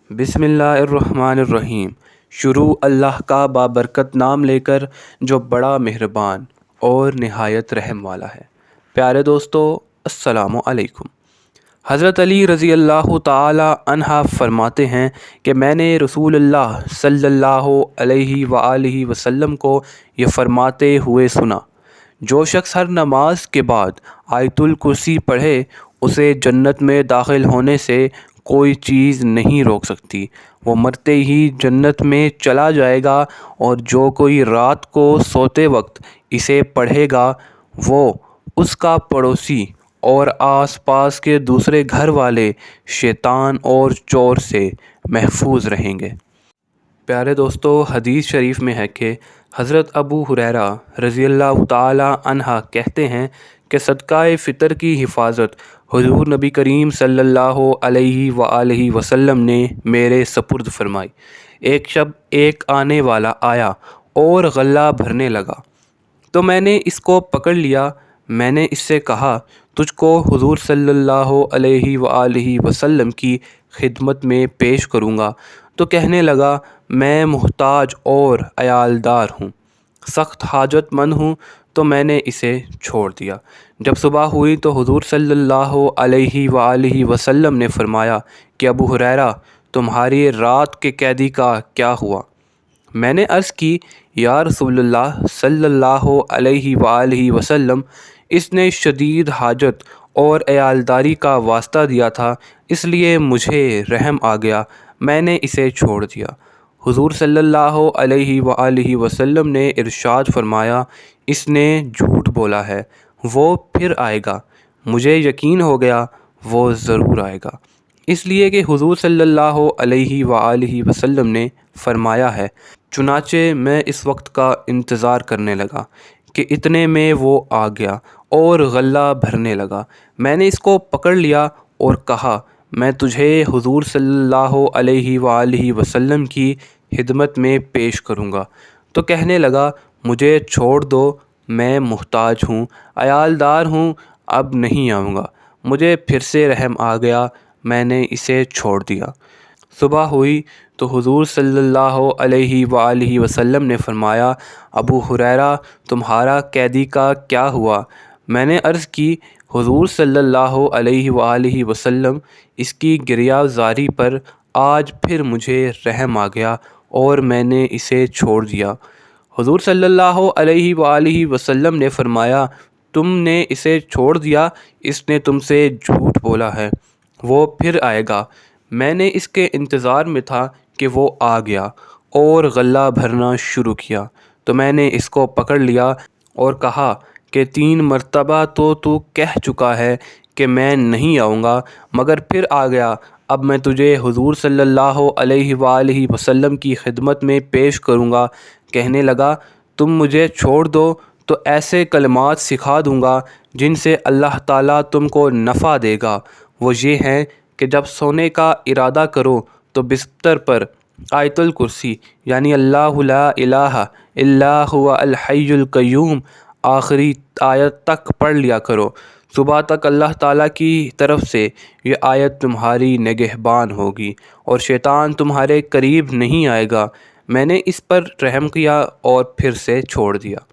बिस्मिल्लाहिर्रहमानिर्रहीम। शुरू अल्लाह का बाबरकत नाम लेकर जो बड़ा मेहरबान और निहायत रहम वाला है। प्यारे दोस्तों, अस्सलामु अलैकुम। हज़रत अली रज़ी अल्लाह ताला अन्हा फरमाते हैं कि मैंने रसूलुल्लाह सल्लल्लाहु अलैहि वआलिहि वसल्लम को ये फरमाते हुए सुना, जो शख्स हर नमाज के बाद आयतुल कुर्सी पढ़े उसे जन्नत में दाखिल होने से कोई चीज़ नहीं रोक सकती। वो मरते ही जन्नत में चला जाएगा और जो कोई रात को सोते वक्त इसे पढ़ेगा वो, उसका पड़ोसी और आसपास के दूसरे घर वाले शैतान और चोर से महफूज रहेंगे। प्यारे दोस्तों, हदीस शरीफ में है कि हज़रत अबू हुरैरा रज़ी अल्लाह ताला अन्हा कहते हैं कि सदक़ाए फ़ितर की हिफाजत हुज़ूर नबी करीम सल्लल्लाहु अलैहि वआलिहि वसल्लम ने मेरे सपुर्द फरमाई। एक आने वाला आया और गल्ला भरने लगा, तो मैंने इसको पकड़ लिया। मैंने इससे कहा, तुझको हुज़ूर सल्लल्लाहु अलैहि वआलिहि वसल्लम की खिदमत में पेश करूँगा। तो कहने लगा, मैं मुहताज और अयालदार हूँ, सख्त हाजतमंद हूँ। तो मैंने इसे छोड़ दिया। जब सुबह हुई तो हुज़ूर सल्लल्लाहु अलैहि वआलिहि वसल्लम ने फ़रमाया कि अबू हुरैरा, तुम्हारी रात के कैदी का क्या हुआ? मैंने अर्ज़ की, या रसूलल्लाह सल्लल्लाहु अलैहि वआलिहि वसल्लम, इसने शदीद हाजत और अयालदारी का वास्ता दिया था, इसलिए मुझे रहम आ गया, मैंने इसे छोड़ दिया। हुज़ूर सल्लल्लाहु अलैहि वआलिहि वसल्लम ने इरशाद फरमाया, इसने झूठ बोला है, वो फिर आएगा। मुझे यकीन हो गया वो ज़रूर आएगा, इसलिए कि हुज़ूर सल्लल्लाहु अलैहि वआलिहि वसल्लम ने फ़रमाया है। चुनाचे मैं इस वक्त का इंतज़ार करने लगा कि इतने में वो आ गया और गल्ला भरने लगा। मैंने इसको पकड़ लिया और कहा, मैं तुझे हुज़ूर सल्लल्लाहु अलैहि वआलिहि वसल्लम की खिदमत में पेश करूँगा। तो कहने लगा, मुझे छोड़ दो, मैं मुहताज हूँ, अयालदार हूँ, अब नहीं आऊँगा। मुझे फिर से रहम आ गया, मैंने इसे छोड़ दिया। सुबह हुई तो हुज़ूर सल्लल्लाहु अलैहि वआलिहि वसल्लम ने फ़रमाया, अबू हुरैरा, तुम्हारा कैदी का क्या हुआ? मैंने अर्ज़ की, हुज़ूर सल्लल्लाहु अलैहि वआलिहि वसल्लम, इसकी गिरियाज़ारी पर आज फिर मुझे रहम आ गया और मैंने इसे छोड़ दिया। हुज़ूर सल्लल्लाहु अलैहि वआलिहि वसल्लम ने फ़रमाया, तुमने इसे छोड़ दिया, इसने तुमसे झूठ बोला है, वो फिर आएगा। मैंने इसके इंतज़ार में था कि वो आ गया और गल्ला भरना शुरू किया। तो मैंने इसको पकड़ लिया और कहा कि 3 मरतबा तो तू कह चुका है कि मैं नहीं आऊँगा, मगर फिर आ गया। अब मैं तुझे हुज़ूर सल्लल्लाहु अलैहि वआलिहि वसल्लम की खिदमत में पेश करूँगा। कहने लगा, तुम मुझे छोड़ दो तो ऐसे कलमात सिखा दूँगा जिनसे अल्लाह ताला तुमको नफ़ा देगा। वो ये हैं कि जब सोने का इरादा करो तो बिस्तर पर आयतुल कुर्सी यानी अल्लाहु ला इलाहा इल्ला हुवा अल हय्युल क़य्यूम आखिरी आयत तक पढ़ लिया करो। सुबह तक अल्लाह ताला की तरफ से ये आयत तुम्हारी निगहबान होगी और शैतान तुम्हारे करीब नहीं आएगा। मैंने इस पर रहम किया और फिर से छोड़ दिया।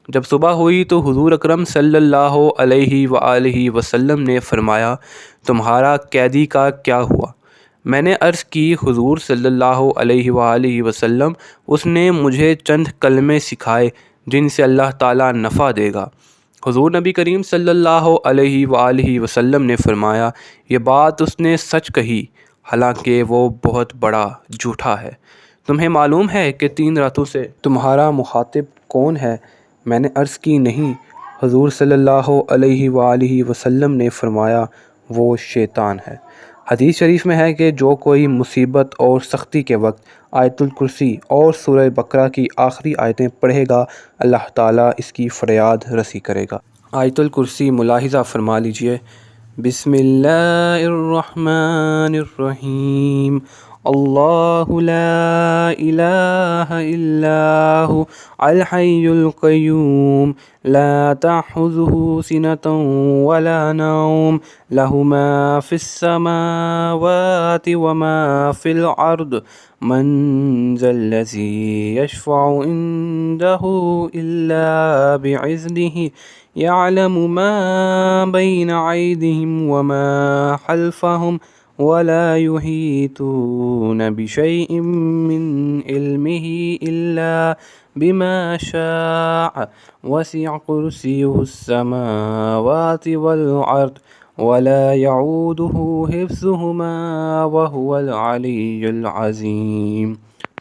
जब सुबह हुई तो हुज़ूर अकरम सल्लल्लाहु अलैहि वआलिहि वसल्लम ने फ़रमाया, तुम्हारा कैदी का क्या हुआ? मैंने अर्ज़ की, हुज़ूर सल्लल्लाहु अलैहि वआलिहि वसल्लम, उसने मुझे चंद कलमे सिखाए जिनसे अल्लाह ताला नफ़ा देगा। हुज़ूर नबी करीम सल्लल्लाहु अलैहि वआलिहि वसल्लम ने फ़रमाया, ये बात उसने सच कही, हालांकि वो बहुत बड़ा झूठा है। तुम्हें मालूम है कि 3 रातों से तुम्हारा मुखातिब कौन है? मैंने अर्ज़ की, नहीं। हुज़ूर सल्लल्लाहु अलैहि वआलिहि वसल्लम ने फ़रमाया, वो शैतान है। हदीस शरीफ में है कि जो कोई मुसीबत और सख्ती के वक्त आयतुल कुर्सी और सूरह बकरा की आखिरी आयतें पढ़ेगा, अल्लाह ताला इसकी फ़रियाद रसी करेगा। आयतुल कुर्सी मुलाहिज़ा फ़रमा लीजिए। बिस्मिल्लाहिर्रहमानिर्रहीम। اللہ لا الہ الا هو الحی القیوم لا تأخذه سنة ولا نوم له ما في السماوات وما في الأرض من ذا الذي يشفع عنده إلا بإذنه يعلم ما بين أيديهم وما خلفهم ولا يحيطون بشيء من علمه إلا بما شاء وسع كرسيه السماوات والأرض ولا يعوده حفظهما وهو العلي العظيم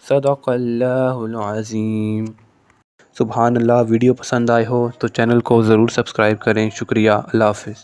صدق اللہ العظیم۔ سبحان اللہ۔ ویڈیو پسند آئے ہو تو چینل کو ضرور سبسکرائب کریں۔ شکریہ۔ اللہ حافظ۔